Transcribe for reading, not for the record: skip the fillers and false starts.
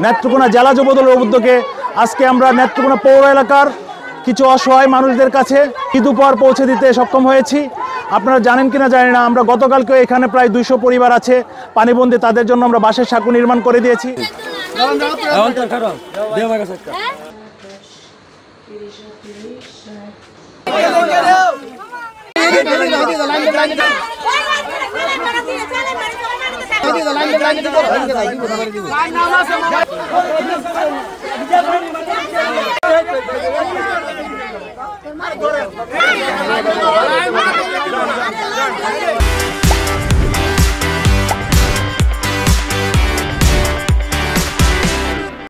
নেত্রকোনা জেলা যুবদলের উদ্যোগে আজকে আমরা নেত্রকোনা পৌর এলাকার কিছু অসহায় মানুষদের কাছে ঈদ উপহার পৌঁছে দিতে সক্ষম হয়েছি। আপনারা জানেন কিনা জানি না, আমরা গতকালকে এখানে প্রায় 200 পরিবার আছে পানিবন্দী, তাদের জন্য আমরা বাঁশের সাঁকো নির্মাণ করে দিয়েছি। Hey!